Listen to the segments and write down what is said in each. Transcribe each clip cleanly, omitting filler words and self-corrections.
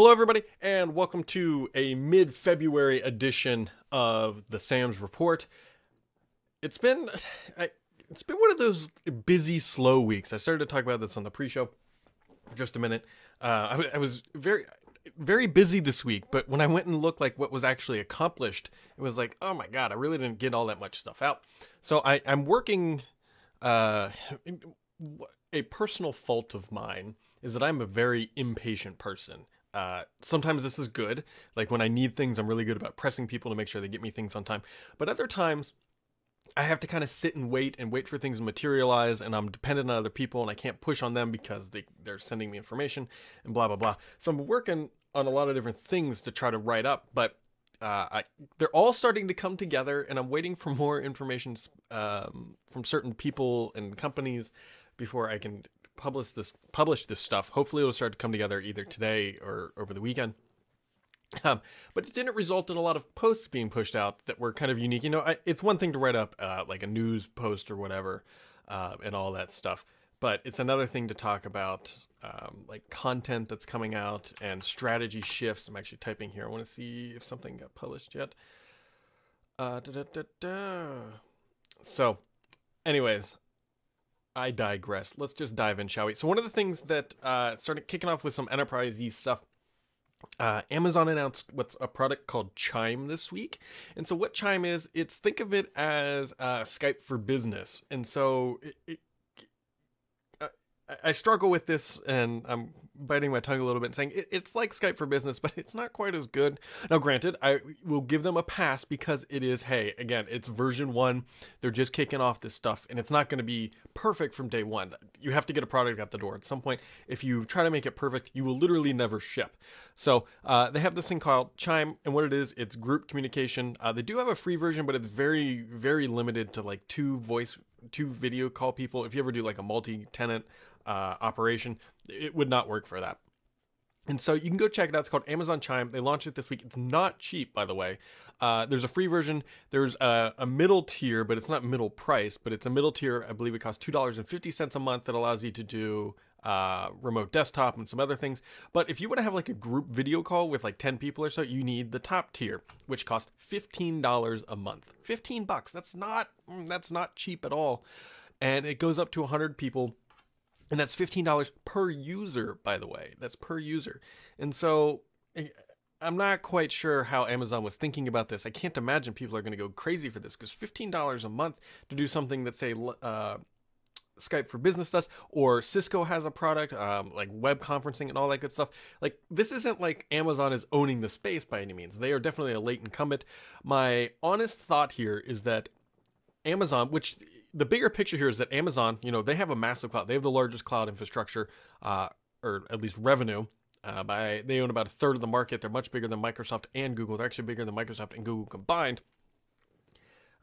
Hello, everybody, and welcome to a mid-February edition of the Sam's Report. It's been, it's been one of those busy, slow weeks. I started to talk about this on the pre-show for just a minute. I was very busy this week, but when I went and looked like what was actually accomplished, it was like, oh my god, I really didn't get all that much stuff out. So I'm working. A personal fault of mine is that I'm a very impatient person. Sometimes this is good. Like when I need things, I'm really good about pressing people to make sure they get me things on time. But other times, I have to kind of sit and wait for things to materialize, and I'm dependent on other people, and I can't push on them because they're sending me information and blah, blah, blah. So I'm working on a lot of different things to try to write up, but they're all starting to come together, and I'm waiting for more information from certain people and companies before I can publish this stuff. Hopefully it'll start to come together either today or over the weekend. But it didn't result in a lot of posts being pushed out that were kind of unique. You know, it's one thing to write up like a news post or whatever and all that stuff, but it's another thing to talk about like content that's coming out and strategy shifts. I'm actually typing here. I want to see if something got published yet. So, anyways, I digress. Let's just dive in, shall we? So one of the things that started kicking off with some enterprise-y stuff, Amazon announced what's a product called Chime this week. And so what Chime is, think of it as Skype for business. And so I struggle with this, and I'm biting my tongue a little bit and saying it's like Skype for business, but it's not quite as good. Now, granted, I will give them a pass because it is, hey, again, it's version 1. They're just kicking off this stuff, and it's not going to be perfect from day one. You have to get a product out the door. At some point, if you try to make it perfect, you will literally never ship. So they have this thing called Chime, and what it is, it's group communication. They do have a free version, but it's very, very limited to like two video call people. If you ever do like a multi-tenant operation, it would not work for that. And so you can go check it out. It's called Amazon Chime. They launched it this week. It's not cheap, by the way. There's a free version. There's a middle tier, but it's not middle price, but it's a middle tier. I believe it costs $2.50 a month that allows you to do remote desktop and some other things. But if you want to have like a group video call with like 10 people or so, you need the top tier, which costs $15 a month. 15 bucks. That's not cheap at all. And it goes up to 100 people. And that's $15 per user, by the way. That's per user. And so I'm not quite sure how Amazon was thinking about this. I can't imagine people are going to go crazy for this, because $15 a month to do something that, say, Skype for business does, or Cisco has a product like web conferencing and all that good stuff. Like, this isn't like Amazon is owning the space by any means. They are definitely a late incumbent. My honest thought here is that Amazon, which the bigger picture here is that Amazon, you know, they have a massive cloud. They have the largest cloud infrastructure, or at least revenue. They own about a third of the market. They're much bigger than Microsoft and Google. They're actually bigger than Microsoft and Google combined,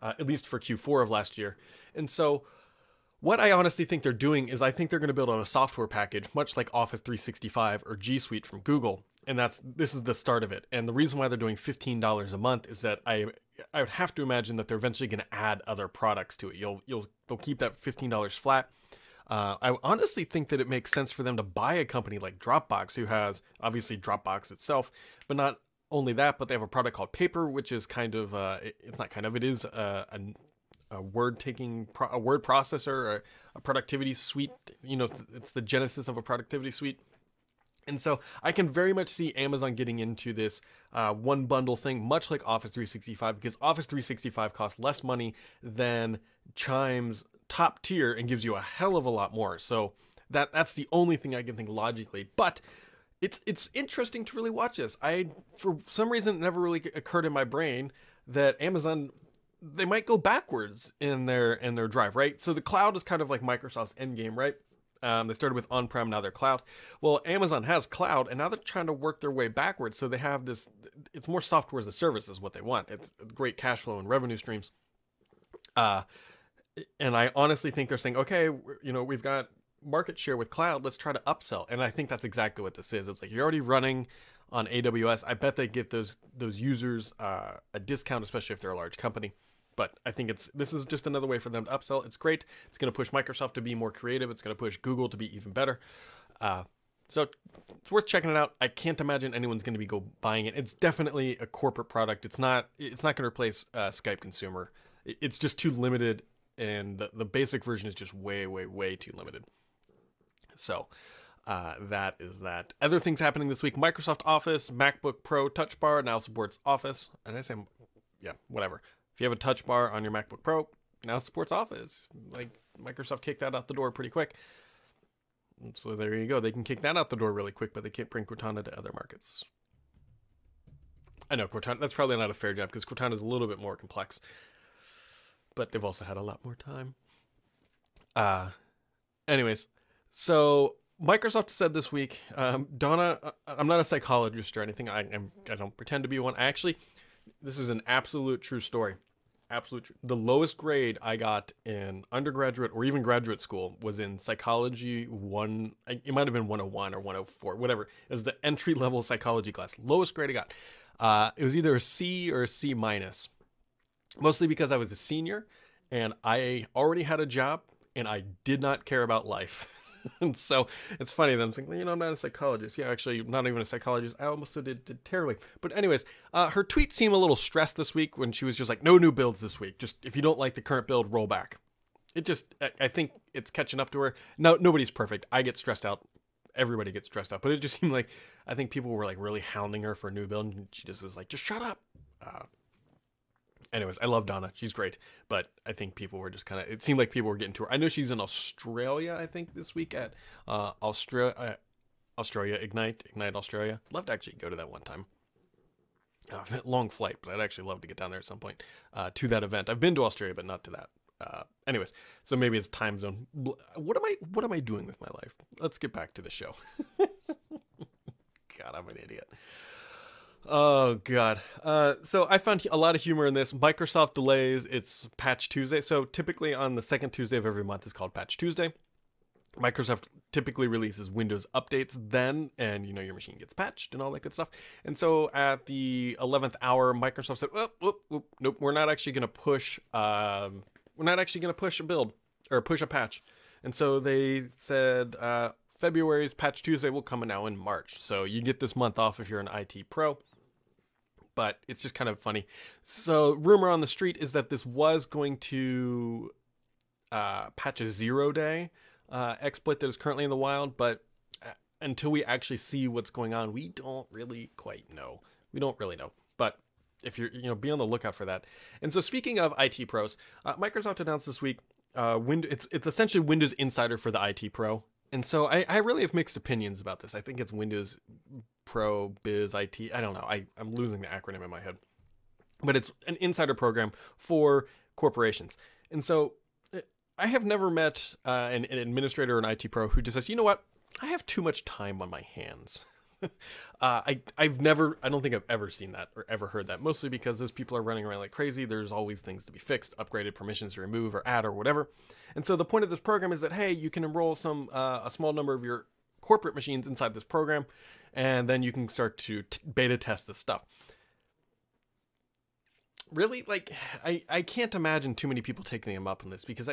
at least for Q4 of last year. And so what I honestly think they're doing is I think they're going to build a software package, much like Office 365 or G Suite from Google. And this is the start of it. And the reason why they're doing $15 a month is that I would have to imagine that they're eventually going to add other products to it. They'll keep that $15 flat. I honestly think that it makes sense for them to buy a company like Dropbox, who has obviously Dropbox itself, but not only that, but they have a product called Paper, which is kind of it's not kind of, it is a word processor, a productivity suite. You know, it's the genesis of a productivity suite. And so I can very much see Amazon getting into this one bundle thing, much like Office 365, because Office 365 costs less money than Chime's top tier and gives you a hell of a lot more. So that's the only thing I can think logically. But it's interesting to really watch this. For some reason, it never really occurred in my brain that Amazon, they might go backwards in their drive, right? So the cloud is kind of like Microsoft's endgame, right? They started with on-prem, now they're cloud. Well, Amazon has cloud, and now they're trying to work their way backwards. So they have this, it's more software as a service is what they want. It's great cash flow and revenue streams. And I honestly think they're saying, okay, you know, we've got market share with cloud, let's try to upsell. And I think that's exactly what this is. It's like, you're already running on AWS. I bet they give those users a discount, especially if they're a large company. But I think this is just another way for them to upsell. It's great. It's going to push Microsoft to be more creative. It's going to push Google to be even better. So it's worth checking it out. I can't imagine anyone's going to be go buying it. It's definitely a corporate product. It's not going to replace Skype Consumer. It's just too limited, and the basic version is just way too limited. So that is that. Other things happening this week: Microsoft Office MacBook Pro Touch Bar now supports Office. And I say, yeah, whatever. If you have a Touch Bar on your MacBook Pro, now supports Office. Like, Microsoft kicked that out the door pretty quick. So there you go. They can kick that out the door really quick, but they can't bring Cortana to other markets. I know Cortana, that's probably not a fair job because Cortana is a little bit more complex, but they've also had a lot more time. Anyways, so Microsoft said this week, Donna, I'm not a psychologist or anything. I don't pretend to be one. This is an absolute true story. The lowest grade I got in undergraduate or even graduate school was in psychology 1. It might have been 101 or 104, whatever. It was the entry level psychology class. Lowest grade I got. It was either a C or a C minus. Mostly because I was a senior and I already had a job and I did not care about life. And so it's funny that I'm thinking, I'm not a psychologist. Yeah, actually, not even a psychologist. I almost did terribly. But anyways, her tweet seemed a little stressed this week when she was just like, no new builds this week. Just if you don't like the current build, roll back. I think it's catching up to her. No, nobody's perfect. I get stressed out. Everybody gets stressed out. But it just seemed like, I think people were like really hounding her for a new build. And she just was like, just shut up. Anyways, I love Donna. She's great. But I think people were just it seemed like people were getting to her. I know she's in Australia, I think, this week at Australia Ignite Australia. Love to actually go to that one time. Long flight, but I'd actually love to get down there at some point to that event. I've been to Australia, but not to that. Anyways, so maybe it's time zone. What am I doing with my life? Let's get back to the show. God, I'm an idiot. Oh, God. So I found a lot of humor in this. Microsoft delays its Patch Tuesday. So typically on the second Tuesday of every month is called Patch Tuesday. Microsoft typically releases Windows updates then, and your machine gets patched and all that good stuff. And so at the 11th hour, Microsoft said, nope, we're not actually going to push a build or push a patch. And so they said February's Patch Tuesday will come now in March. So you get this month off if you're an IT pro. But it's just kind of funny. So rumor on the street is that this was going to patch a 0-day exploit that is currently in the wild, but until we actually see what's going on, we don't really quite know. We don't really know. But if you're, be on the lookout for that. And so speaking of IT pros, Microsoft announced this week, it's essentially Windows Insider for the IT pro. And so I really have mixed opinions about this. I think it's Windows Pro Biz IT. I don't know. I'm losing the acronym in my head. But it's an insider program for corporations. And so I have never met an administrator or an IT pro who just says, you know what? I have too much time on my hands. I don't think I've ever seen that or ever heard that, mostly because those people are running around like crazy. There's always things to be fixed, upgraded, permissions to remove or add or whatever. And so the point of this program is that, hey, you can enroll a small number of your corporate machines inside this program, and then you can start to beta test this stuff. Really, I can't imagine too many people taking them up on this, because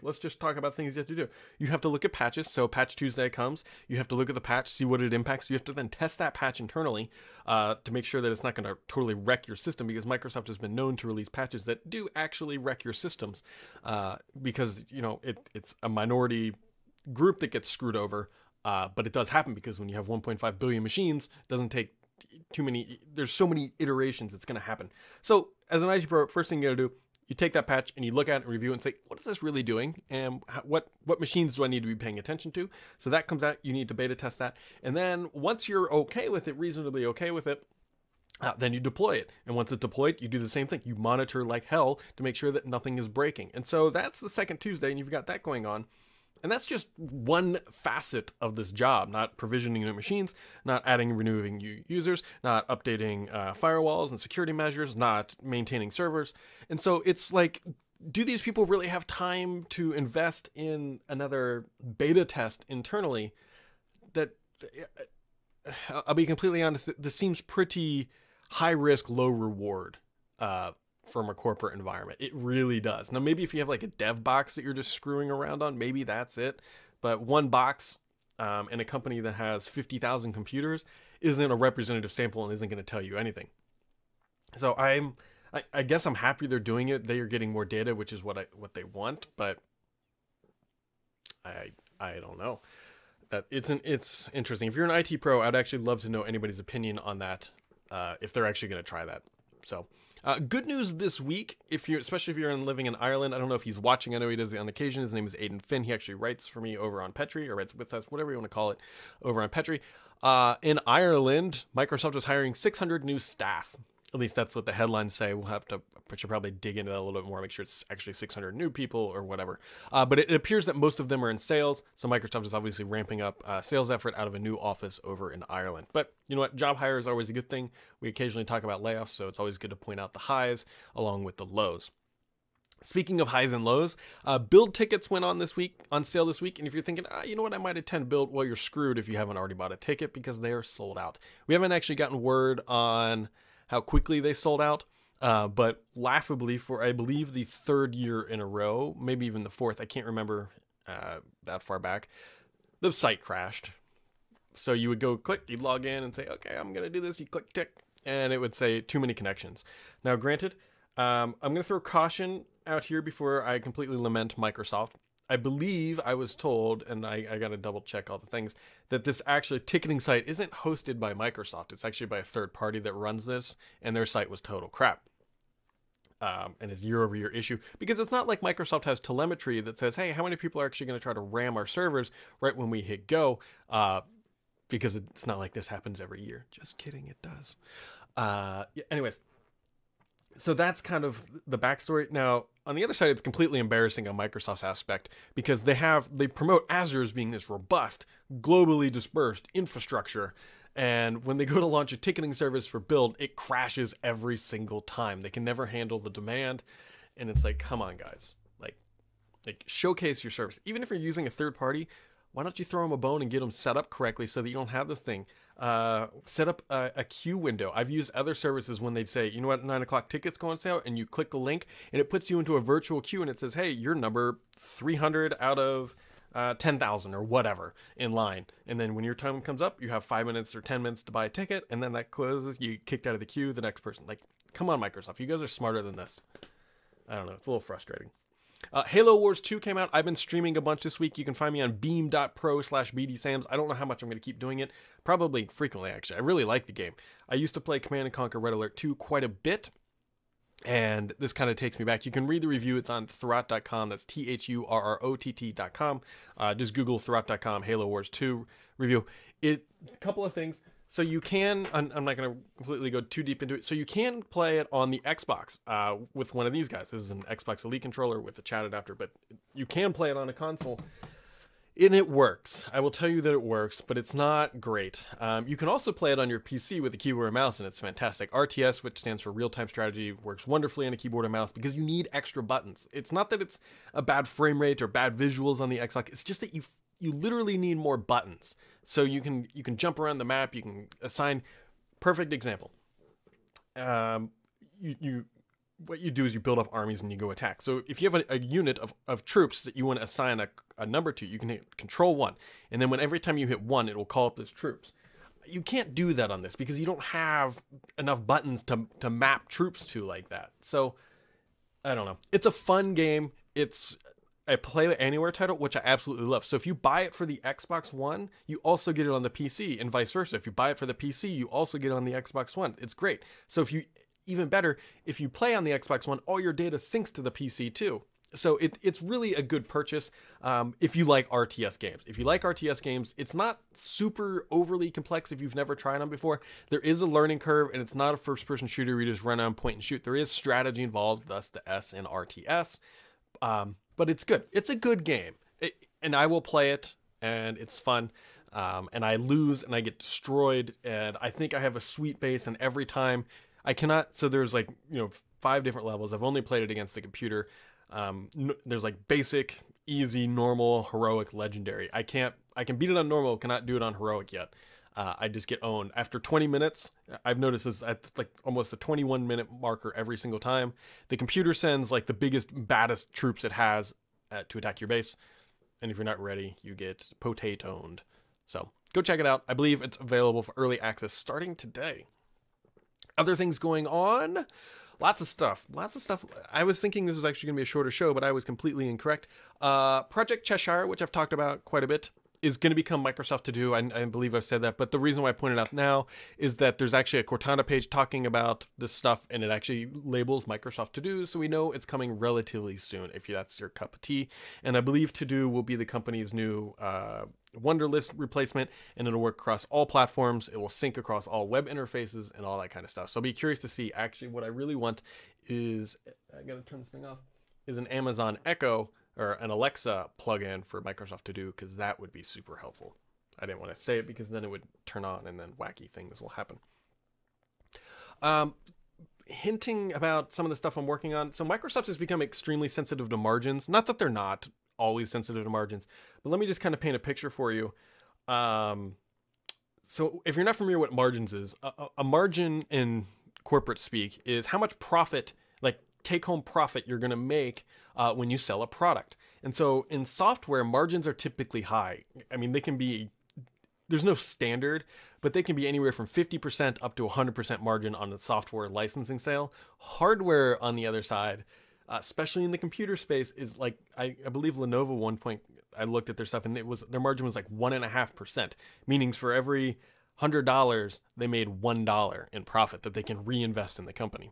let's just talk about things you have to do. You have to look at patches. So Patch Tuesday comes. You have to look at the patch, see what it impacts. You have to then test that patch internally to make sure that it's not going to totally wreck your system, because Microsoft has been known to release patches that do actually wreck your systems because, it's a minority group that gets screwed over. But it does happen because when you have 1.5 billion machines, it doesn't take too many. There's so many iterations it's going to happen. So as an IT pro, first thing you got to do, you take that patch and you look at it and review it and say, what is this really doing? And what machines do I need to be paying attention to? So that comes out, you need to beta test that. And then once you're okay with it, reasonably okay with it, then you deploy it. And once it's deployed, you do the same thing. You monitor like hell to make sure that nothing is breaking. And so that's the second Tuesday, and you've got that going on. And that's just one facet of this job, not provisioning new machines, not adding and removing new users, not updating firewalls and security measures, not maintaining servers. And so it's like, do these people really have time to invest in another beta test internally? That, I'll be completely honest, this seems pretty high risk, low reward from a corporate environment. It really does. Now, maybe if you have like a dev box that you're just screwing around on, maybe that's it. but one box in a company that has 50,000 computers isn't a representative sample and isn't going to tell you anything. So I guess I'm happy they're doing it. They are getting more data, which is what they want, but I don't know. It's interesting. If you're an IT pro, I'd actually love to know anybody's opinion on that, if they're actually going to try that. So, good news this week, especially if you're living in Ireland. I don't know if he's watching. I know he does it on occasion. His name is Aidan Finn. He actually writes for me over on Petri, or writes with us, whatever you want to call it, over on Petri. In Ireland, Microsoft is hiring 600 new staff. At least that's what the headlines say. Should probably dig into that a little bit more, make sure it's actually 600 new people or whatever. But it appears that most of them are in sales, so Microsoft is obviously ramping up sales effort out of a new office over in Ireland. But you know what? Job hire is always a good thing. We occasionally talk about layoffs, so it's always good to point out the highs along with the lows. Speaking of highs and lows, Build tickets went on sale this week, and if you're thinking, you know what, I might attend Build, well, you're screwed if you haven't already bought a ticket because they are sold out. We haven't actually gotten word on how quickly they sold out. But laughably, for I believe the third year in a row, maybe even the fourth, I can't remember that far back, the site crashed. So you would go click, you'd log in and say, okay, I'm going to do this. You click tick, and it would say too many connections. Now, granted, I'm going to throw caution out here before I completely lament Microsoft. I believe I was told, and I got to double check all the things, that this actually ticketing site isn't hosted by Microsoft. It's actually by a third party that runs this, and their site was total crap. And it's year-over-year issue, because it's not like Microsoft has telemetry that says, hey, how many people are actually going to try to ram our servers right when we hit go, because it's not like this happens every year. Just kidding, it does. Yeah, anyways. So that's kind of the backstory. Now, on the other side, it's completely embarrassing on Microsoft's aspect because they promote Azure as being this robust, globally dispersed infrastructure. And when they go to launch a ticketing service for Build, it crashes every single time. They can never handle the demand. And it's like, come on, guys. Like showcase your service. Even if you're using a third party, why don't you throw them a bone and get them set up correctly so that you don't have this thing? Set up a queue window. I've used other services when they'd say, you know what, 9 o'clock tickets go on sale, and you click the link, and it puts you into a virtual queue, and it says, hey, you're number 300 out of 10,000 or whatever in line. And then when your time comes up, you have 5 minutes or 10 minutes to buy a ticket, and then that closes, you kicked out of the queue, the next person. Like, come on, Microsoft. You guys are smarter than this. I don't know. It's a little frustrating. Halo Wars 2 came out. I've been streaming a bunch this week. You can find me on beam.pro/bdsams. I don't know how much I'm going to keep doing it. Probably frequently, actually. I really like the game. I used to play Command & Conquer Red Alert 2 quite a bit, and this kind of takes me back. You can read the review. It's on Thurrott.com. That's THURROTT.com. Just Google Thurrott.com Halo Wars 2 review. A couple of things. So you can, I'm not going to completely go too deep into it. So you can play it on the Xbox with one of these guys. This is an Xbox Elite controller with a chat adapter, but you can play it on a console. And it works. I will tell you that it works, but it's not great. You can also play it on your PC with a keyboard and mouse, and it's fantastic. RTS, which stands for real-time strategy, works wonderfully on a keyboard and mouse because you need extra buttons. It's not that it's a bad frame rate or bad visuals on the Xbox. It's just that you literally need more buttons. So you can jump around the map, you can assign. Perfect example. What you do is you build up armies and you go attack. So if you have a unit of troops that you want to assign a number to, you can hit Control 1. And then every time you hit 1, it will call up those troops. You can't do that on this because you don't have enough buttons to map troops to like that. So I don't know. It's a fun game. It's a Play Anywhere title, which I absolutely love. So if you buy it for the Xbox One, you also get it on the PC, and vice versa. If you buy it for the PC, you also get it on the Xbox One. It's great. So even better, if you play on the Xbox One, all your data syncs to the PC too. So it's really a good purchase if you like RTS games. If you like RTS games, it's not super overly complex if you've never tried them before. There is a learning curve, and it's not a first-person shooter where you just run on point and shoot. There is strategy involved, thus the S in RTS. But it's good. It's a good game. And I will play it, and it's fun. And I lose, and I get destroyed, and I think I have a sweet base, and every time I cannot... So there's 5 different levels. I've only played it against the computer. There's basic, easy, normal, heroic, legendary. I can beat it on normal, cannot do it on heroic yet. I just get owned. After 20 minutes, I've noticed this at almost a 21-minute marker every single time. The computer sends the biggest, baddest troops it has to attack your base. And if you're not ready, you get potatoed. So go check it out. I believe it's available for early access starting today. Other things going on. Lots of stuff. I was thinking this was actually going to be a shorter show, but I was completely incorrect. Project Cheshire, which I've talked about quite a bit, is going to become Microsoft To Do. I believe I've said that, but the reason why I pointed out now is that there's actually a Cortana page talking about this stuff, and it actually labels Microsoft To Do, so we know it's coming relatively soon if that's your cup of tea. And I believe To Do will be the company's new Wunderlist replacement, and it'll work across all platforms. It will sync across all web interfaces and all that kind of stuff. So I'll be curious to see. Actually, what I really want is, I gotta turn this thing off, is an Amazon Echo or an Alexa plugin for Microsoft To Do, because that would be super helpful. I didn't want to say it because then it would turn on and then wacky things will happen. Hinting about some of the stuff I'm working on. So Microsoft has become extremely sensitive to margins. Not that they're not always sensitive to margins, but let me just kind of paint a picture for you. So if you're not familiar with what margins is, a margin in corporate speak is how much profit, like take-home profit, you're going to make when you sell a product. And so in software, margins are typically high. I mean, they can be, there's no standard, but they can be anywhere from 50% up to 100% margin on a software licensing sale. Hardware, on the other side, especially in the computer space, is like, I believe Lenovo at one point, I looked at their stuff and it was, their margin was like 1.5%, meaning for every $100, they made $1 in profit that they can reinvest in the company.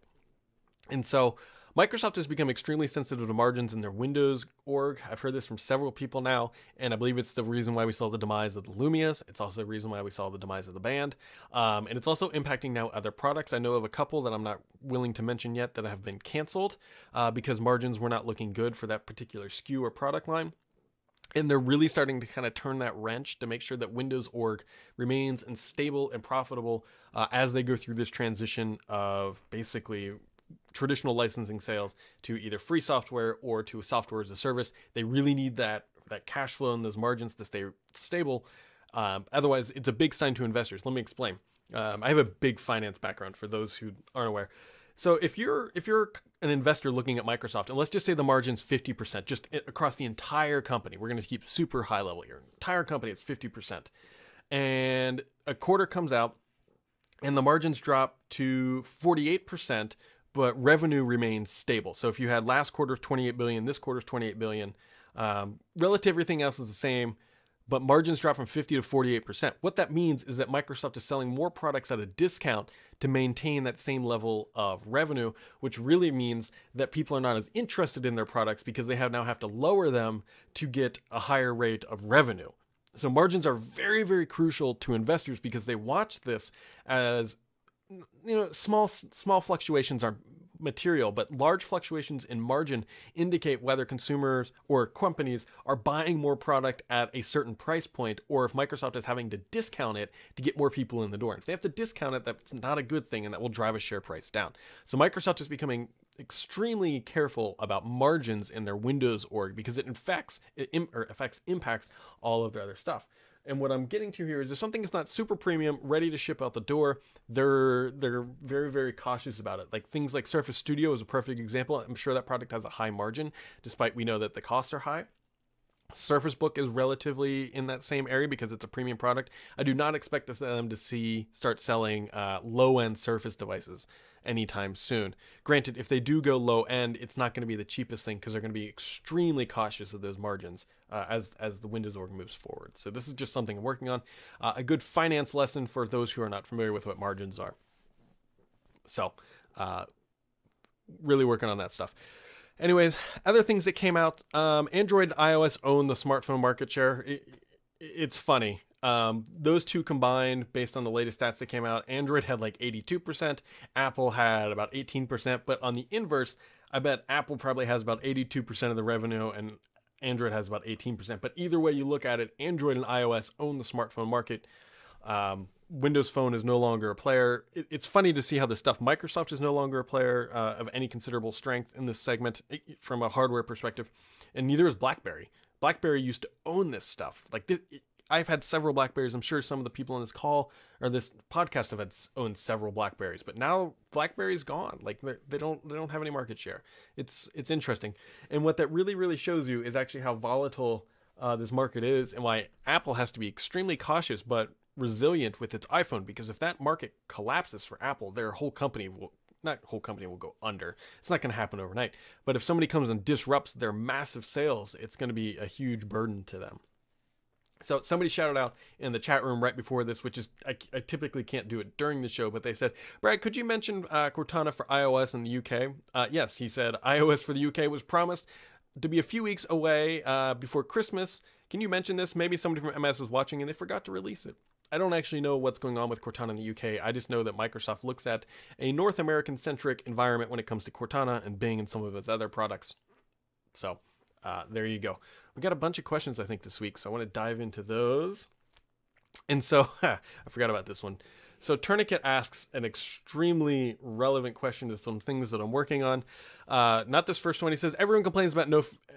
And so Microsoft has become extremely sensitive to margins in their Windows org. I've heard this from several people now, and I believe it's the reason why we saw the demise of the Lumias. It's also the reason why we saw the demise of the Band. And it's also impacting now other products. I know of a couple that I'm not willing to mention yet that have been canceled because margins were not looking good for that particular SKU or product line. And they're really starting to kind of turn that wrench to make sure that Windows org remains and stable and profitable as they go through this transition of basically traditional licensing sales to either free software or to software as a service. They really need that cash flow and those margins to stay stable. Otherwise, it's a big sign to investors. Let me explain. I have a big finance background for those who aren't aware. So if you're an investor looking at Microsoft, and let's just say the margin's 50%, just across the entire company, we're going to keep super high level here. Entire company, it's 50%. And a quarter comes out and the margins drop to 48%, but revenue remains stable. So if you had last quarter's 28 billion, this quarter's 28 billion, relative everything else is the same, but margins drop from 50 to 48%. What that means is that Microsoft is selling more products at a discount to maintain that same level of revenue, which really means that people are not as interested in their products because they now have to lower them to get a higher rate of revenue. So margins are very, very crucial to investors because they watch this as, you know, small fluctuations are material, but large fluctuations in margin indicate whether consumers or companies are buying more product at a certain price point, or if Microsoft is having to discount it to get more people in the door. And if they have to discount it, that's not a good thing, and that will drive a share price down. So Microsoft is becoming extremely careful about margins in their Windows org because it impacts all of their other stuff. And what I'm getting to here is if something is not super premium, ready to ship out the door, they're very, very cautious about it. Like things like Surface Studio is a perfect example. I'm sure that product has a high margin, despite we know that the costs are high. Surface Book is relatively in that same area because it's a premium product. I do not expect them to start selling low-end Surface devices anytime soon. Granted, if they do go low-end, it's not going to be the cheapest thing because they're going to be extremely cautious of those margins as the Windows org moves forward. So this is just something I'm working on. A good finance lesson for those who are not familiar with what margins are. So really working on that stuff. Anyways, other things that came out, Android and iOS own the smartphone market share. It's funny. Those two combined, based on the latest stats that came out, Android had like 82%, Apple had about 18%, but on the inverse, I bet Apple probably has about 82% of the revenue and Android has about 18%. But either way you look at it, Android and iOS own the smartphone market. Windows Phone is no longer a player. It's funny to see how the stuff Microsoft is no longer a player of any considerable strength in this segment from a hardware perspective, and neither is BlackBerry. BlackBerry used to own this stuff. Like I've had several BlackBerries. I'm sure some of the people on this call or this podcast have owned several BlackBerries, but now BlackBerry's gone. Like they don't have any market share. It's interesting, and what that really shows you is actually how volatile this market is, and why Apple has to be extremely cautious but resilient with its iPhone, because if that market collapses for Apple, their whole company will, not whole company will go under. It's not going to happen overnight. But if somebody comes and disrupts their massive sales, it's going to be a huge burden to them. So somebody shouted out in the chat room right before this, which is, I typically can't do it during the show, but they said, Brad, could you mention Cortana for iOS in the UK? Yes, he said iOS for the UK was promised to be a few weeks away before Christmas. Can you mention this? Maybe somebody from MS is watching and they forgot to release it. I don't actually know what's going on with Cortana in the UK. I just know that Microsoft looks at a North American-centric environment when it comes to Cortana and Bing and some of its other products. So there you go. We got a bunch of questions, I think, this week, so I want to dive into those. And so, I forgot about this one. So Tourniquet asks an extremely relevant question to some things that I'm working on. Not this first one. He says, everyone complains about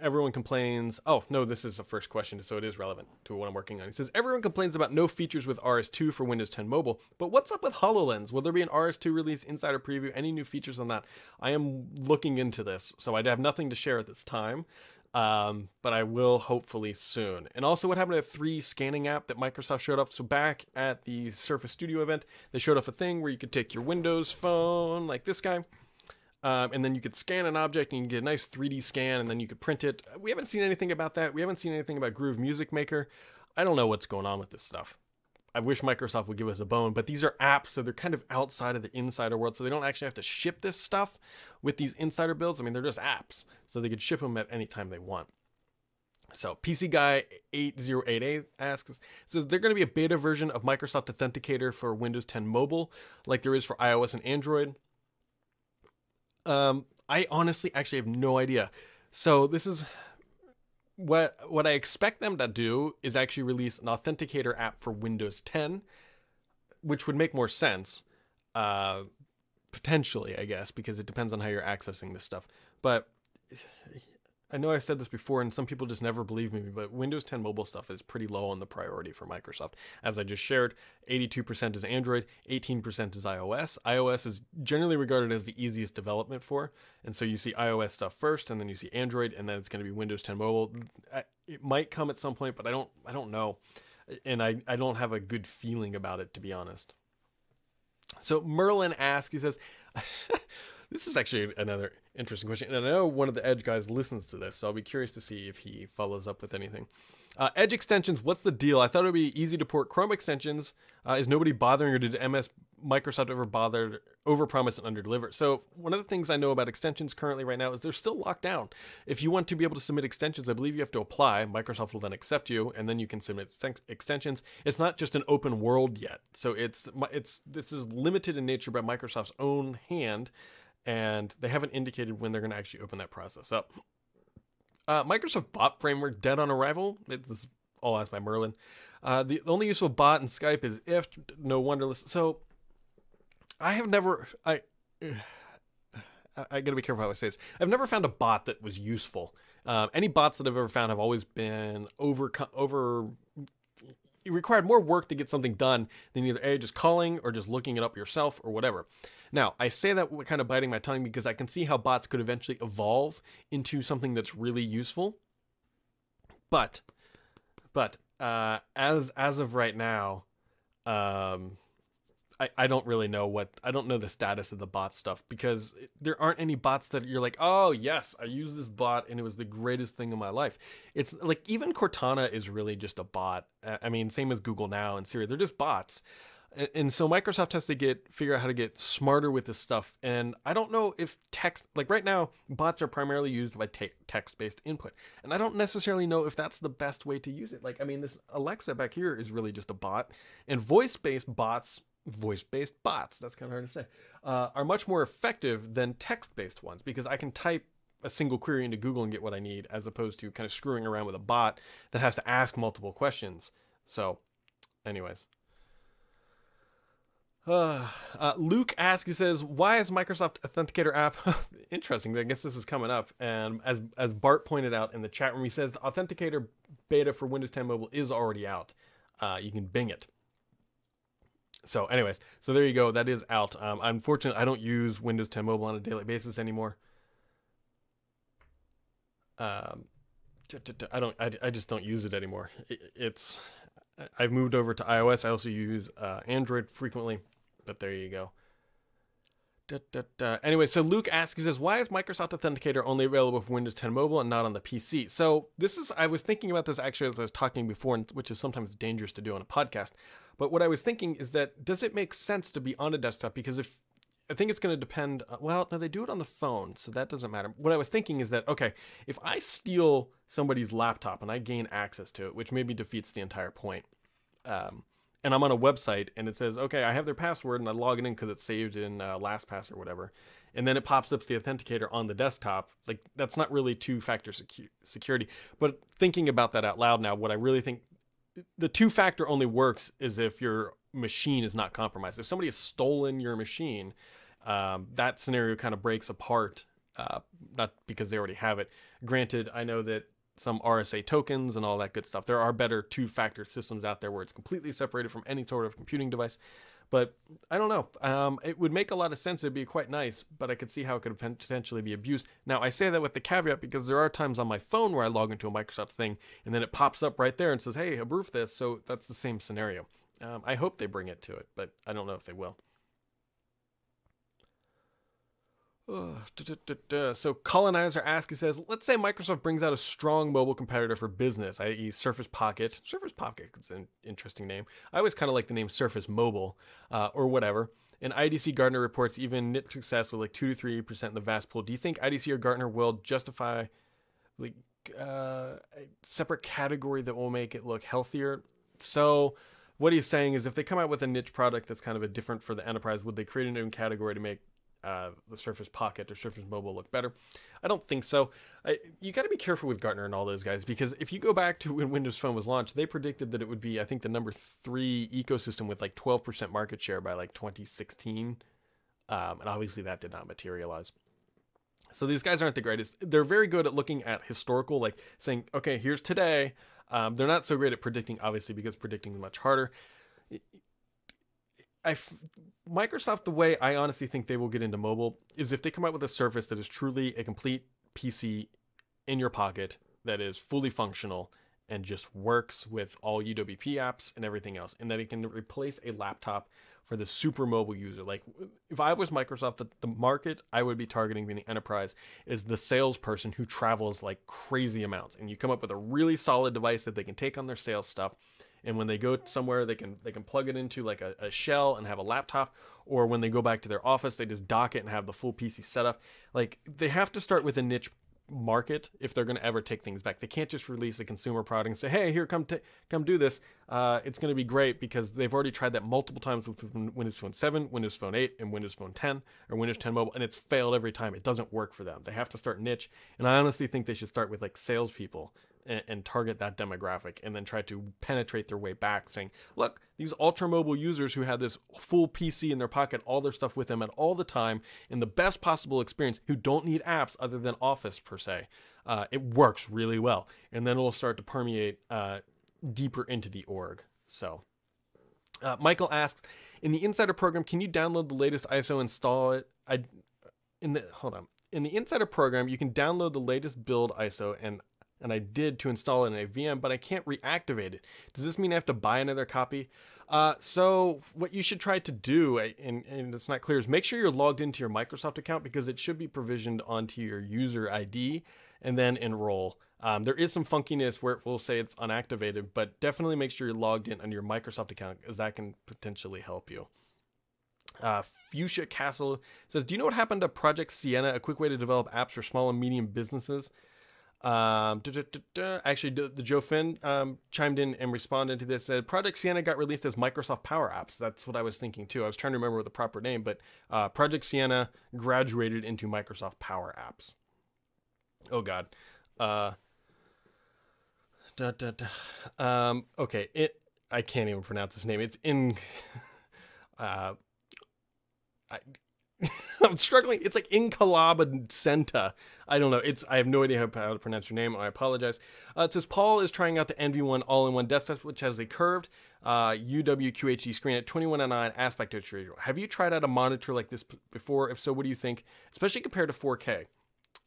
everyone complains. Oh, no, this is the first question, so it is relevant to what I'm working on. He says, everyone complains about no features with RS2 for Windows 10 Mobile, but what's up with HoloLens? Will there be an RS2 release insider preview? Any new features on that? I am looking into this, so I have nothing to share at this time. But I will hopefully soon. And also, what happened to the 3D scanning app that Microsoft showed off? So back at the Surface Studio event, they showed off a thing where you could take your Windows phone, like this guy, and then you could scan an object and you get a nice 3D scan, and then you could print it. We haven't seen anything about that. We haven't seen anything about Groove Music Maker. I don't know what's going on with this stuff. I wish Microsoft would give us a bone, but these are apps, so they're kind of outside of the insider world, so they don't actually have to ship this stuff with these insider builds. I mean, they're just apps, so they could ship them at any time they want. So PC Guy 8088 asks, says they're going to be a beta version of Microsoft Authenticator for Windows 10 Mobile, like there is for iOS and Android. I honestly actually have no idea. So this is what I expect them to do is actually release an Authenticator app for Windows 10, which would make more sense, potentially, I guess, because it depends on how you're accessing this stuff. But I know I said this before, and some people just never believe me, but Windows 10 mobile stuff is pretty low on the priority for Microsoft. As I just shared, 82% is Android, 18% is iOS. iOS is generally regarded as the easiest development for, and so you see iOS stuff first, and then you see Android, and then it's going to be Windows 10 mobile. It might come at some point, but I don't know, and I don't have a good feeling about it, to be honest. So Merlin asks, he says, this is actually another interesting question, and I know one of the Edge guys listens to this, so I'll be curious to see if he follows up with anything. Edge extensions, what's the deal? I thought it would be easy to port Chrome extensions. Is nobody bothering, or did Microsoft ever bother overpromise and underdeliver? So one of the things I know about extensions currently right now is they're still locked down. If you want to be able to submit extensions, I believe you have to apply. Microsoft will then accept you, and then you can submit extensions. It's not just an open world yet, so this is limited in nature by Microsoft's own hand, and they haven't indicated when they're going to actually open that process up. Microsoft bot framework dead on arrival. This is all asked by Merlin. The only useful bot in Skype is if, no wonderless. So I have never, I gotta be careful how I say this. I've never found a bot that was useful. Any bots that I've ever found have always been it required more work to get something done than either just calling or just looking it up yourself or whatever. Now, I say that kind of biting my tongue because I can see how bots could eventually evolve into something that's really useful. But as of right now, I don't really know I don't know the status of the bot stuff, because there aren't any bots that you're like, oh yes, I used this bot and it was the greatest thing in my life. It's like even Cortana is really just a bot. I mean, same as Google Now and Siri, they're just bots. And so Microsoft has to figure out how to get smarter with this stuff. And I don't know if like right now, bots are primarily used by text-based input. And I don't necessarily know if that's the best way to use it. Like, I mean, this Alexa back here is really just a bot, and voice-based bots, that's kind of hard to say, are much more effective than text-based ones, because I can type a single query into Google and get what I need, as opposed to kind of screwing around with a bot that has to ask multiple questions. So anyways. Luke asks, he says, why is Microsoft Authenticator app interesting? I guess this is coming up. And as Bart pointed out in the chat room, he says the Authenticator beta for Windows 10 Mobile is already out. You can Bing it. So anyways, so there you go. That is out. Unfortunately, I don't use Windows 10 Mobile on a daily basis anymore. I just don't use it anymore. I've moved over to iOS. I also use Android frequently, but there you go. Anyway, so Luke asks, he says, why is Microsoft Authenticator only available for Windows 10 Mobile and not on the PC? So I was thinking about this actually as I was talking before, which is sometimes dangerous to do on a podcast. But what I was thinking is that, does it make sense to be on a desktop? Because I think it's going to depend, well, no, they do it on the phone, so that doesn't matter. What I was thinking is that, okay, if I steal somebody's laptop and I gain access to it, which maybe defeats the entire point, and I'm on a website and it says, okay, I have their password and I log it in because it's saved in LastPass or whatever. And then it pops up the authenticator on the desktop. Like, that's not really two-factor security. But thinking about that out loud now, what I really think, the two-factor only works is if your machine is not compromised. If somebody has stolen your machine, that scenario kind of breaks apart, not because they already have it. Granted, I know that some RSA tokens and all that good stuff. There are better two-factor systems out there where it's completely separated from any sort of computing device. But I don't know. It would make a lot of sense. It'd be quite nice, but I could see how it could potentially be abused. Now, I say that with the caveat because there are times on my phone where I log into a Microsoft thing and then it pops up right there and says, hey, approve this. So that's the same scenario. I hope they bring it to it, but I don't know if they will. So Colonizer asks, he says, let's say Microsoft brings out a strong mobile competitor for business, i.e. Surface Pocket. Surface Pocket is an interesting name. I always kind of like the name Surface Mobile, or whatever. And IDC Gartner reports even niche success with like 2 to 3% in the vast pool. Do you think IDC or Gartner will justify like a separate category that will make it look healthier? So what he's saying is, if they come out with a niche product that's kind of a different for the enterprise, would they create a new category to make the Surface Pocket or Surface Mobile look better? I don't think so. You got to be careful with Gartner and all those guys, because if you go back to when Windows Phone was launched, they predicted that it would be, I think, the number 3 ecosystem with like 12% market share by like 2016. And obviously that did not materialize. So these guys aren't the greatest. They're very good at looking at historical, like saying, okay, here's today. They're not so great at predicting, obviously, because predicting is much harder. Microsoft, the way I honestly think they will get into mobile is if they come out with a Surface that is truly a complete PC in your pocket that is fully functional and just works with all UWP apps and everything else, and that it can replace a laptop for the super mobile user. Like, if I was Microsoft, the market I would be targeting being the enterprise is the salesperson who travels like crazy amounts, and you come up with a really solid device that they can take on their sales stuff. And when they go somewhere, they can plug it into like a shell and have a laptop, or when they go back to their office, they just dock it and have the full PC setup. Like, they have to start with a niche market if they're going to ever take things back. They can't just release a consumer product and say, hey, here, come do this. It's going to be great, because they've already tried that multiple times with Windows Phone 7, Windows Phone 8, and Windows Phone 10 or Windows 10 Mobile, and it's failed every time. It doesn't work for them. They have to start niche, and I honestly think they should start with like salespeople and target that demographic, and then try to penetrate their way back, saying, look, these ultra mobile users who have this full PC in their pocket, all their stuff with them at all the time, in the best possible experience, who don't need apps other than Office per se. It works really well, and then it'll start to permeate deeper into the org. So Michael asks, in the Insider program, can you download the latest ISO, install it? In the Insider program, you can download the latest build ISO, and I did to install it in a VM, but I can't reactivate it. Does this mean I have to buy another copy? So what you should try to do, and it's not clear, is make sure you're logged into your Microsoft account, because it should be provisioned onto your user ID, and then enroll. There is some funkiness where it will say it's unactivated, but definitely make sure you're logged in on your Microsoft account, as that can potentially help you. Fuchsia Castle says, do you know what happened to Project Sienna, a quick way to develop apps for small and medium businesses? Actually, the Joe Finn chimed in and responded to this. Said Project Sienna got released as Microsoft Power Apps. That's what I was thinking too. I was trying to remember the proper name, but Project Sienna graduated into Microsoft Power Apps. Oh God. Okay. I can't even pronounce his name. It's in. I'm struggling. It's like Incalabacenta. I don't know. I have no idea how to pronounce your name, and I apologize. It says Paul is trying out the NV1 all-in-one desktop, which has a curved UWQHD screen at 21:9 aspect ratio. Have you tried out a monitor like this before? If so, what do you think, especially compared to 4K?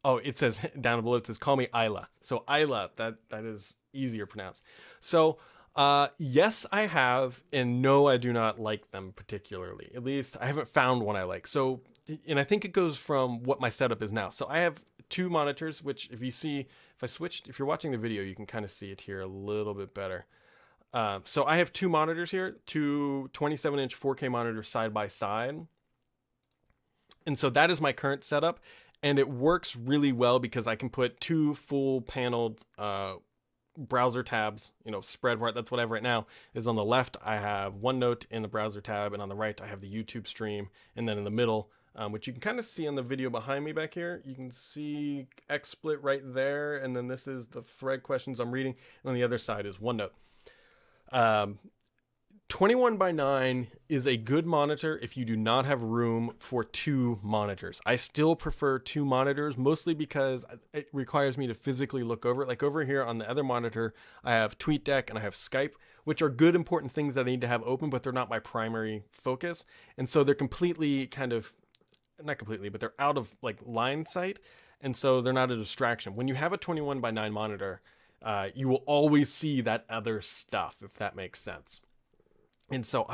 Oh, it says down below, it says call me Isla. So Isla, that is easier pronounced. So yes, I have, and no, I do not like them particularly. At least I haven't found one I like. So, and I think it goes from what my setup is now. So I have two monitors, which if you see, if I switched, if you're watching the video, you can kind of see it here a little bit better. So I have two monitors here, two 27-inch 4K monitors side by side. And so that is my current setup. And it works really well because I can put two full paneled browser tabs, spread right. That's what I have right now. Is on the left, I have OneNote in the browser tab, and on the right, I have the YouTube stream. And then in the middle, which you can kind of see on the video behind me back here, you can see XSplit right there. And then this is the thread questions I'm reading. And on the other side is OneNote. 21:9 is a good monitor if you do not have room for two monitors. I still prefer two monitors, mostly because it requires me to physically look over it. Like over here on the other monitor, I have TweetDeck and I have Skype, which are good, important things that I need to have open, but they're not my primary focus. And so they're completely not completely, but they're out of like line sight. And so they're not a distraction. When you have a 21:9 monitor, you will always see that other stuff, if that makes sense. And so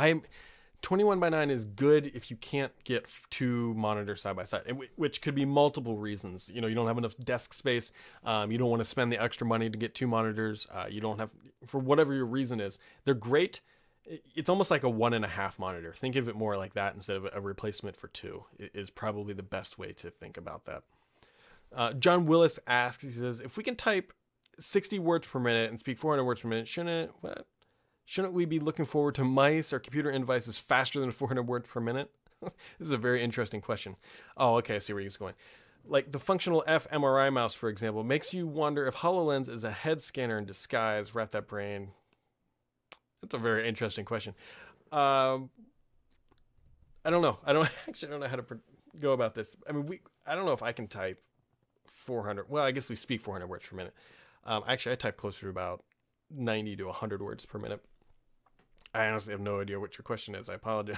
21:9 is good if you can't get two monitors side by side, which could be multiple reasons. You don't have enough desk space. You don't want to spend the extra money to get two monitors. You don't have, for whatever your reason is. They're great. It's almost like a 1.5 monitor. Think of it more like that instead of a replacement for two. Is probably the best way to think about that. John Willis asks, he says, if we can type 60 words per minute and speak 400 words per minute, shouldn't we be looking forward to mice or computer devices faster than 400 words per minute? This is a very interesting question. Oh, okay, I see where he's going. Like the functional fMRI mouse, for example, makes you wonder if HoloLens is a head scanner in disguise. Wrap that brain. That's a very interesting question. I don't know. I don't know how to go about this. I mean, I don't know if I can type 400. Well, I guess we speak 400 words per minute. Actually, I type closer to about 90 to 100 words per minute. I honestly have no idea what your question is. I apologize.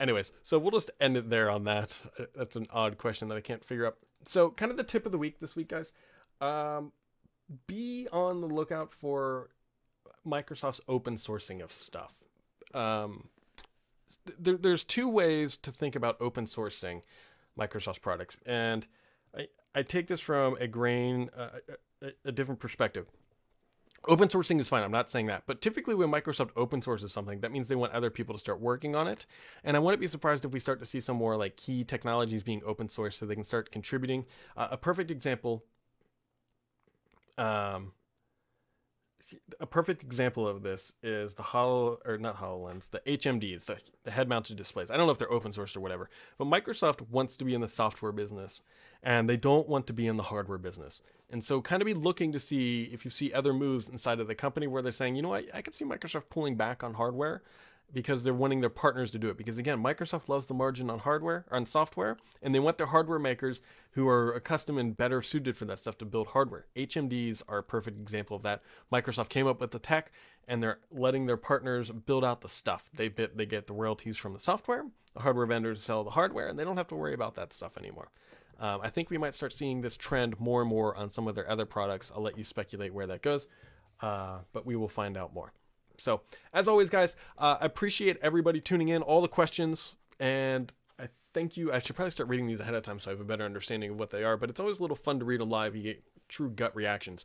Anyways, so we'll just end it there on that. That's an odd question that I can't figure out. So kind of the tip of the week this week, guys. Be on the lookout for Microsoft's open sourcing of stuff. There's two ways to think about open sourcing Microsoft's products. And I take this from a different perspective. Open sourcing is fine. I'm not saying that. But typically when Microsoft open sources something, that means they want other people to start working on it. And I wouldn't be surprised if we start to see some more like key technologies being open source so they can start contributing. A perfect example of this is the HoloLens, the HMDs, the head-mounted displays. I don't know if they're open source or whatever, but Microsoft wants to be in the software business, and they don't want to be in the hardware business. And so kind of be looking to see if you see other moves inside of the company where they're saying, I can see Microsoft pulling back on hardware because they're wanting their partners to do it. Because again, Microsoft loves the margin on hardware, or on software, and they want their hardware makers who are accustomed and better suited for that stuff to build hardware. HMDs are a perfect example of that. Microsoft came up with the tech, and they're letting their partners build out the stuff. They get the royalties from the software, the hardware vendors sell the hardware, and they don't have to worry about that stuff anymore. I think we might start seeing this trend more and more on some of their other products. I'll let you speculate where that goes, but we will find out more. So, as always, guys, I appreciate everybody tuning in, all the questions, and I thank you. I should probably start reading these ahead of time so I have a better understanding of what they are, but it's always a little fun to read them live. You get true gut reactions.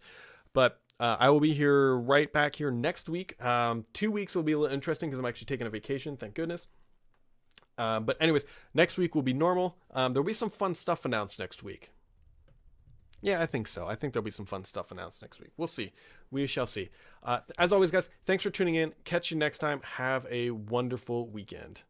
But I will be here right back here next week. 2 weeks will be a little interesting because I'm actually taking a vacation, thank goodness. But anyways, next week will be normal. There'll be some fun stuff announced next week. Yeah, I think so. I think there'll be some fun stuff announced next week. We'll see. We shall see. As always, guys, thanks for tuning in. Catch you next time. Have a wonderful weekend.